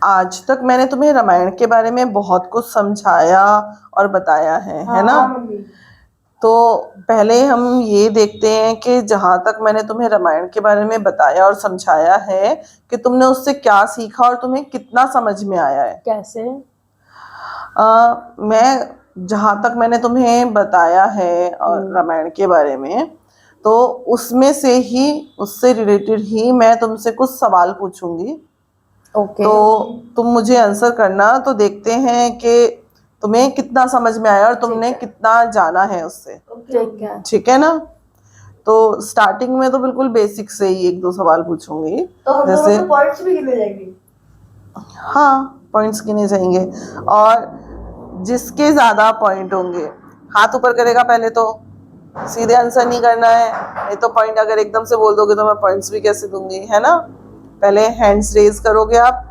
आज तक मैंने तुम्हें रामायण के बारे में बहुत कुछ समझाया और बताया है ना। तो पहले हम ये देखते हैं कि जहाँ तक मैंने तुम्हें रामायण के बारे में बताया और समझाया है कि तुमने उससे क्या सीखा और तुम्हें कितना समझ में आया है। कैसे? मैं जहाँ तक मैंने तुम्हें बताया है और रामायण के बारे में, तो उसमें से ही, उससे रिलेटेड ही मैं तुमसे कुछ सवाल पूछूंगी। ओके। तो तुम मुझे आंसर करना, तो देखते हैं कि तुम्हें कितना समझ में आया और तुमने कितना जाना है उससे। ठीक है ना। तो स्टार्टिंग में तो बिल्कुल बेसिक से ही एक दो सवाल पूछूंगी। तो हम जैसे पॉइंट्स भी गिने जाएंगे। हाँ, पॉइंट्स गिने जाएंगे और जिसके ज्यादा पॉइंट होंगे, हाथ ऊपर करेगा पहले, तो सीधे आंसर नहीं करना है, नहीं तो पॉइंट अगर एकदम से बोल दोगे तो मैं पॉइंट्स भी कैसे दूंगी, है ना। पहले हैंड्स रेज करोगे आप,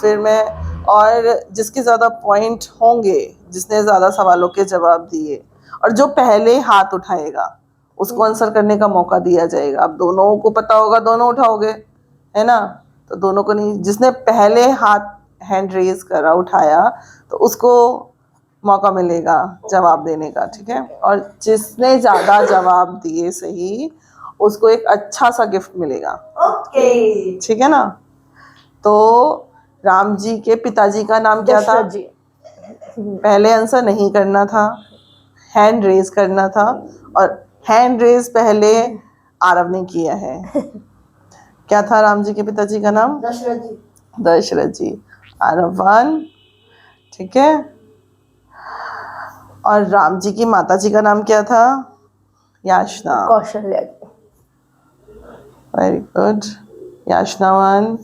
फिर मैं, और जिसके ज़्यादा पॉइंट होंगे, जिसने ज़्यादा सवालों के जवाब दिए, और जो पहले हाथ उठाएगा उसको आंसर करने का मौका दिया जाएगा। अब दोनों को पता होगा, दोनों उठाओगे, है ना। तो दोनों को नहीं, जिसने पहले हाथ हैंड रेज करा, उठाया, तो उसको मौका मिलेगा जवाब देने का। ठीक है। और जिसने ज़्यादा जवाब दिए सही, उसको एक अच्छा सा गिफ्ट मिलेगा। ओके। ठीक है ना। तो राम जी के पिताजी का नाम क्या था? दशरथ जी। पहले आंसर नहीं करना था, हैंड रेज करना था, और हैंड रेज पहले आरव ने किया है। क्या था राम जी के पिताजी का नाम? दशरथ जी। दशरथ जी। आरव 1। ठीक है। और राम जी की माता जी का नाम क्या था? याचना। कौशल्या। Very good. याचना 1।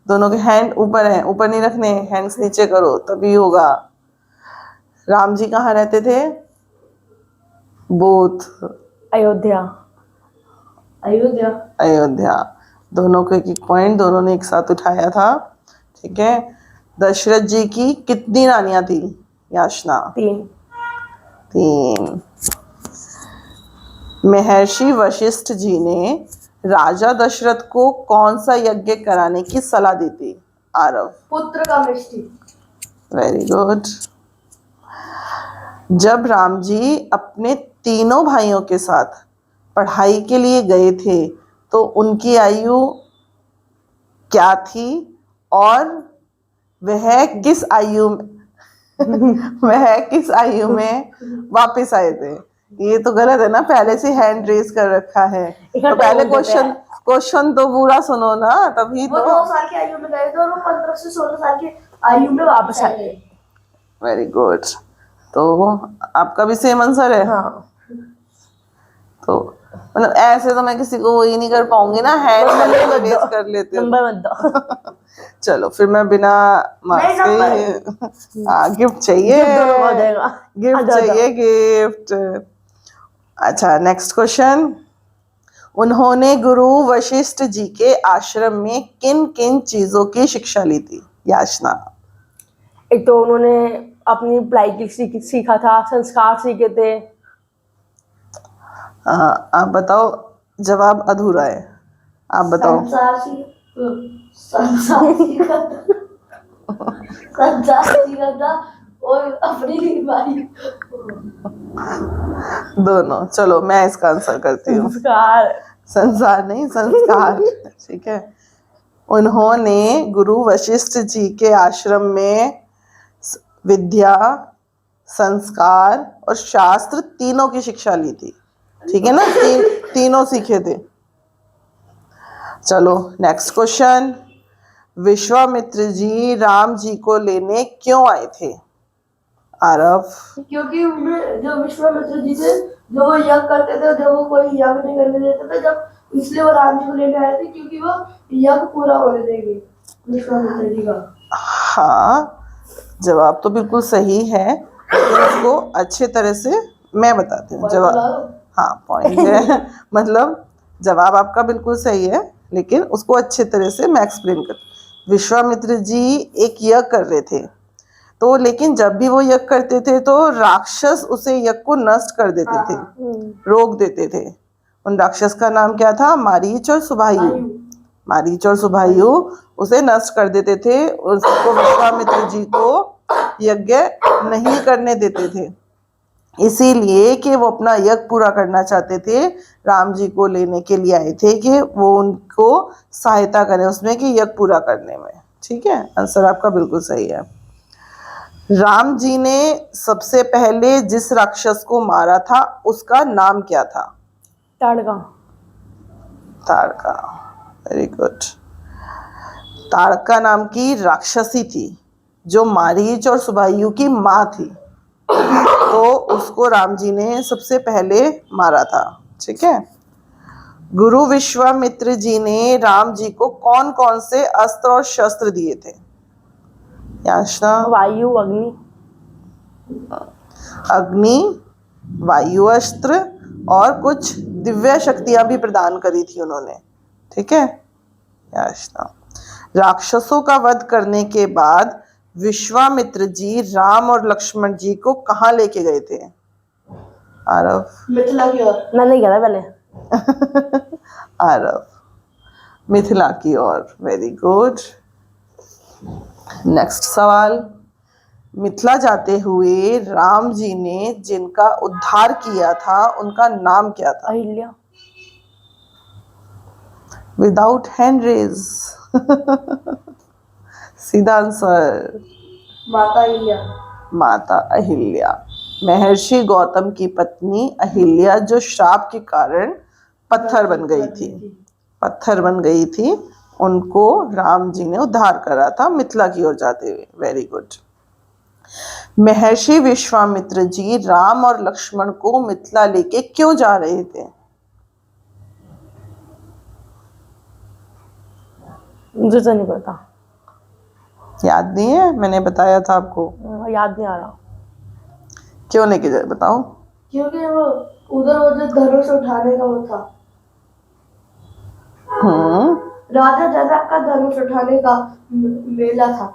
दोनों के हैंड ऊपर हैं, ऊपर नहीं रखने, हैंड्स नीचे करो तभी होगा। राम जी कहाँ रहते थे? बोथ। अयोध्या। अयोध्या। अयोध्या। दोनों को एक एक पॉइंट, दोनों ने एक साथ उठाया था। ठीक है। दशरथ जी की कितनी रानियां थी? याचना 3। महर्षि वशिष्ठ जी ने राजा दशरथ को कौन सा यज्ञ कराने की सलाह दी थी? आरव। पुत्र का मृष्टि। Very good. जब राम जी अपने तीनों भाइयों के साथ पढ़ाई के लिए गए थे, तो उनकी आयु क्या थी और वह किस आयु में वह किस आयु में वापस आए थे? ये तो गलत है ना, पहले से हैंड रेज कर रखा है। तो पहले क्वेश्चन तो पूरा सुनो ना, तभी वो तो। 9 साल की आयु में गए थे और वो 15 से 16 साल की आयु में वापस आए। Very good. तो आपका भी सेम आंसर है। हाँ। तो मतलब ऐसे तो मैं किसी को वो ही नहीं कर पाऊंगी ना, हैंड रेज कर लेते हो। नंबर मत दो। चलो फिर मैं बिना मार्क्स के, हाँ, गिफ्ट चाहिए, गिफ्ट चाहिए, गिफ्ट। अच्छा, नेक्स्ट क्वेश्चन। उन्होंने गुरु वशिष्ठ जी के आश्रम में किन किन चीजों की शिक्षा ली थी? याचना। एक तो उन्होंने अपनी पढ़ाई की सीखा था, संस्कार सीखे थे। हाँ, आप बताओ, जवाब अधूरा है, आप बताओ। संसार सीखा था और अपनी भाई। दोनों। चलो मैं इसका आंसर करती हूँ। संसार नहीं, संस्कार। ठीक है। उन्होंने गुरु वशिष्ठ जी के आश्रम में विद्या, संस्कार और शास्त्र तीनों की शिक्षा ली थी। ठीक है ना। तीनों सीखे थे। चलो नेक्स्ट क्वेश्चन। विश्वामित्र जी राम जी को लेने क्यों आए थे? आरव। क्योंकि उन्हें, जो विश्वामित्र जी थे, जब वो यज्ञ करते थे, जब वो कोई यज्ञ नहीं करने देते थे, जब इसलिए वो राम जी को लेने आए थे, क्योंकि वो यज्ञ पूरा होने देंगे विश्वामित्र जी का। हाँ, जवाब तो बिल्कुल सही है, लेकिन उसको अच्छे तरह से मैं बताती हूँ जवाब। हाँ, पॉइंट है। मतलब जवाब आपका बिल्कुल सही है, लेकिन उसको अच्छे तरह से मैं एक्सप्लेन कर। विश्वामित्र जी एक यज्ञ कर रहे थे, तो लेकिन जब भी वो यज्ञ करते थे तो राक्षस उसे यज्ञ को नष्ट कर देते थे, रोक देते थे। उन राक्षस का नाम क्या था? मारीच और सुबायु। मारीच और सुबायु उसे नष्ट कर देते थे, उसको विश्वामित्र जी को यज्ञ नहीं करने देते थे, इसीलिए कि वो अपना यज्ञ पूरा करना चाहते थे। राम जी को लेने के लिए आए थे कि वो उनको सहायता करें उसमें कि यज्ञ पूरा करने में। ठीक है, आंसर आपका बिल्कुल सही है। राम जी ने सबसे पहले जिस राक्षस को मारा था उसका नाम क्या था? ताड़का। Tadaka, very good. ताड़का नाम की राक्षसी थी जो मारीच और सुबायु की माँ थी, तो उसको राम जी ने सबसे पहले मारा था। ठीक है। गुरु विश्वामित्र जी ने राम जी को कौन कौन से अस्त्र और शस्त्र दिए थे? याचना? वायु, अग्नि। अग्नि, वायु अस्त्र और कुछ दिव्य शक्तियां भी प्रदान करी थी उन्होंने। ठीक है। याचना। राक्षसों का वध करने के बाद विश्वामित्र जी राम और लक्ष्मण जी को कहाँ लेके गए थे? आरव? मिथिला की ओर। मैंने किया था पहले। आरव, मिथिला की ओर। Very good. नेक्स्ट सवाल। मिथिला जाते हुए राम जी ने जिनका उद्धार किया था उनका नाम क्या था? अहिल्या। Without hand raise. सीधा आंसर माता अहिल्या। माता अहिल्या। महर्षि गौतम की पत्नी अहिल्या जो श्राप के कारण पत्थर बन गई थी, पत्थर बन गई थी, उनको राम जी ने उद्धार करा था मिथिला की ओर जाते हुए। Very good. महर्षि विश्वामित्र जी राम और लक्ष्मण को मिथिला लेके क्यों जा रहे थे? मुझे तो नहीं पता। याद नहीं है? मैंने बताया था आपको। याद नहीं आ रहा। क्यों लेके जाए बताओ? क्योंकि वो उधर वो जो धनुष उठाने का वो था, राजा जनक का धनुष उठाने का मेला था।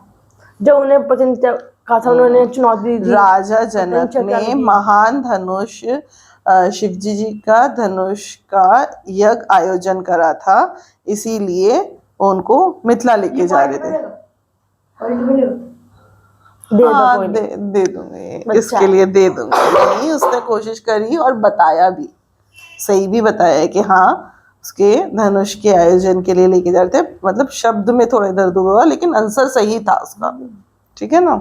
जब उन्हें प्रत्यंचा कहा था, उन्होंने चुनौती दी थी। राजा जनक ने महान धनुष शिवजी जी का धनुष का यज्ञ आयोजन करा था, इसीलिए उनको मिथिला लेके जा रहे थे। दे दो हाँ, कोई नहीं। दे दूंगी, अच्छा। इसके लिए दे दूंगी। नहीं, उसने कोशिश करी और बताया भी, सही भी बताया है कि हाँ उसके धनुष के आयोजन के लिए लेके जा रहे थे। मतलब शब्द में थोड़ा इधर उधर हुआ, लेकिन आंसर सही था उसका। ठीक है ना।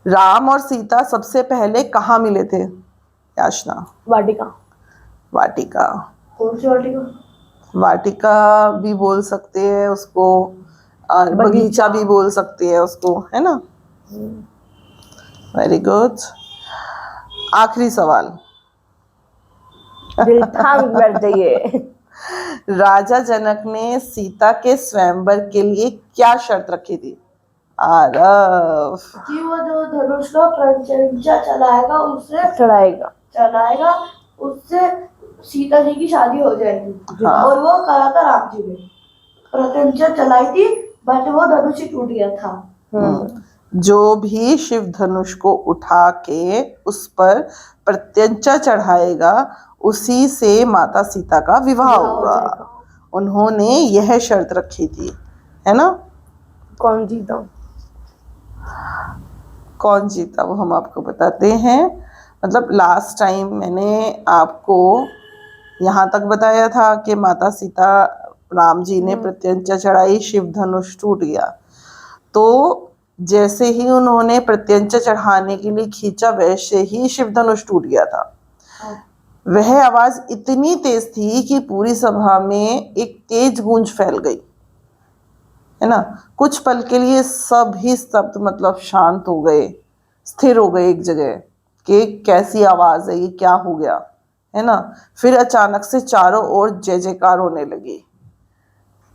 राम और सीता सबसे पहले कहाँ मिले थे? याचना? वाटिका। वाटिका। कौन सी वाटिका? वाटिका भी बोल सकते हैं उसको, और बगीचा भी बोल सकते हैं उसको, है ना। Very good. आखिरी सवाल। दिल थाम बैठ जाइए। राजा जनक ने सीता के स्वयंवर के लिए क्या शर्त रखी थी? आरव? कि वो जो धनुष का प्रत्यंचा चलाएगा उससे सीता जी की शादी हो जाएगी। हाँ। और वो करा था राम जी ने, प्रत्यंचा चलाई थी, बट वो धनुष ही टूट गया था। जो भी शिव धनुष को उठा के उस पर प्रत्यंचा चढ़ाएगा उसी से माता सीता का विवाह होगा। उन्होंने यह शर्त रखी थी, है ना। कौन जीता? कौन जीता वो हम आपको बताते हैं। मतलब लास्ट टाइम मैंने आपको यहाँ तक बताया था कि माता सीता, राम जी ने प्रत्यंचा चढ़ाई, शिव धनुष टूट गया। तो जैसे ही उन्होंने प्रत्यंचा चढ़ाने के लिए खींचा वैसे ही शिव धनुष टूट गया था। वह आवाज इतनी तेज थी कि पूरी सभा में एक तेज गूंज फैल गई, है ना। कुछ पल के लिए सब ही स्तब्ध, मतलब शांत हो गए, स्थिर हो गए एक जगह कि कैसी आवाज है, ये क्या हो गया, है ना। फिर अचानक से चारों ओर जय जयकार होने लगी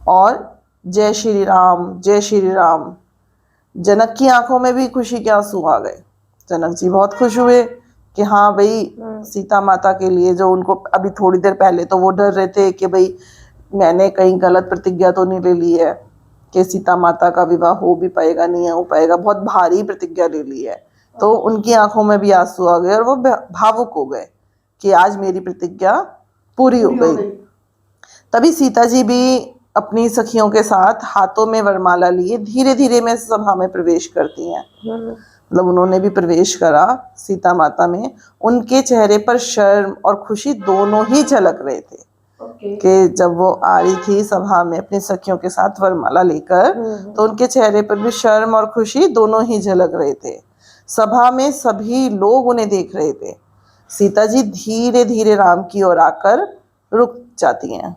और जय श्री राम, जय श्री राम। जनक की आंखों में भी खुशी के आंसू आ गए। जनक जी बहुत खुश हुए कि हाँ भाई, सीता माता के लिए जो उनको अभी थोड़ी देर पहले तो वो डर रहे थे कि भाई मैंने कहीं गलत प्रतिज्ञा तो नहीं ले ली है कि सीता माता का विवाह हो भी पाएगा, नहीं हो पाएगा, बहुत भारी प्रतिज्ञा ले ली है। तो उनकी आंखों में भी आंसू आ गए और वो भावुक हो गए कि आज मेरी प्रतिज्ञा पूरी हो गई। तभी सीता जी भी अपनी सखियों के साथ हाथों में वरमाला लिए धीरे धीरे में सभा में प्रवेश करती हैं। मतलब उन्होंने भी प्रवेश करा सीता माता में। उनके चेहरे पर शर्म और खुशी दोनों ही झलक रहे थे ओके कि जब वो आ रही थी सभा में अपनी सखियों के साथ वरमाला लेकर, तो उनके चेहरे पर भी शर्म और खुशी दोनों ही झलक रहे थे। सभा में सभी लोग उन्हें देख रहे थे। सीता जी धीरे धीरे राम की ओर आकर रुक जाती हैं।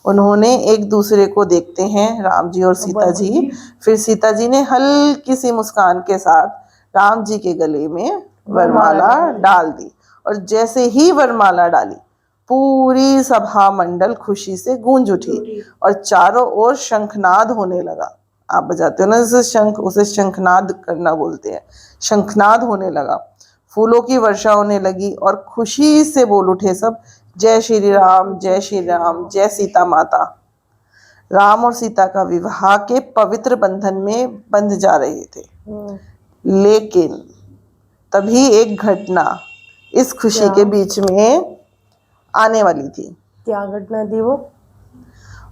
उन्होंने एक दूसरे को देखते हैं, राम जी और सीता जी। फिर सीता जी ने हल्की सी मुस्कान के साथ राम जी के गले में वरमाला डाल दी, और जैसे ही वरमाला डाली पूरी सभा मंडल खुशी से गूंज उठी और चारों ओर शंखनाद होने लगा। आप बजाते हो ना जैसे शंख, उसे शंखनाद करना बोलते हैं। शंखनाद होने लगा, फूलों की वर्षा होने लगी और खुशी से बोल उठे सब, जय श्री राम, जय श्री राम, जय सीता माता। राम और सीता का विवाह के पवित्र बंधन में बंध जा रहे थे। लेकिन तभी एक घटना इस खुशी के बीच में आने वाली थी। क्या घटना थी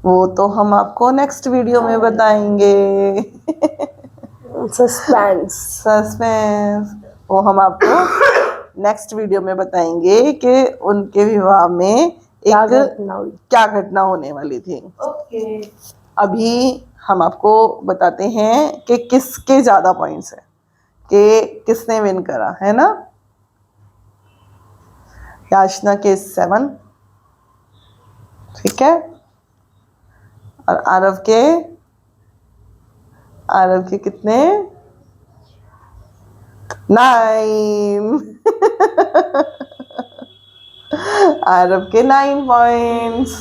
वो तो हम आपको नेक्स्ट वीडियो में बताएंगे। सस्पेंस। सस्पेंस वो हम आपको नेक्स्ट वीडियो में बताएंगे कि उनके विवाह में क्या एक घटना हुई? क्या घटना होने वाली थी। ओके अभी हम आपको बताते हैं कि किसके ज्यादा पॉइंट्स हैं, कि किसने विन करा है ना। याचना के 7, ठीक है, और आरव के कितने 9 आरव के 9 पॉइंट्स।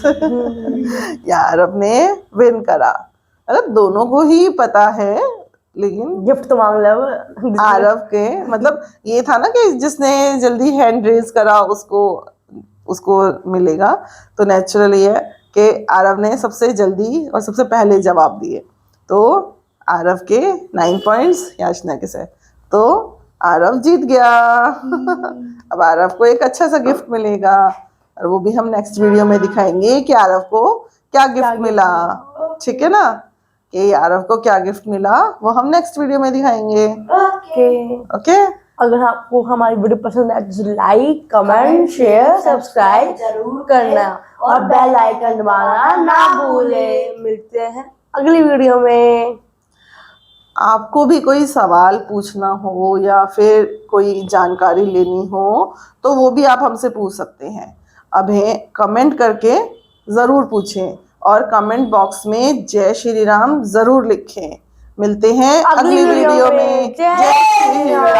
आरव ने विन करा। मतलब दोनों को ही पता है, लेकिन गिफ्ट तो मांग लो। आरव के मतलब ये था ना कि जिसने जल्दी हैंड रेज करा उसको मिलेगा। तो नेचुरल ये है कि आरव ने सबसे जल्दी और सबसे पहले जवाब दिए, तो आरव के 9 पॉइंट्स, याचना के 7। तो आरव जीत गया। अब आरव को एक अच्छा सा गिफ्ट मिलेगा, और वो भी हम नेक्स्ट वीडियो में दिखाएंगे कि आरव को क्या गिफ्ट मिला। ठीक है ना, कि आरव को क्या गिफ्ट मिला वो हम नेक्स्ट वीडियो में दिखाएंगे। ओके अगर आपको हमारी वीडियो पसंद आए तो लाइक, कमेंट, शेयर, सब्सक्राइब जरूर करना और बेल आइकन दबाना ना भूलें। मिलते हैं अगली वीडियो में। आपको भी कोई सवाल पूछना हो या फिर कोई जानकारी लेनी हो तो वो भी आप हमसे पूछ सकते हैं। अभी कमेंट करके ज़रूर पूछें और कमेंट बॉक्स में जय श्री राम ज़रूर लिखें। मिलते हैं अगली वीडियो में। जय श्री राम।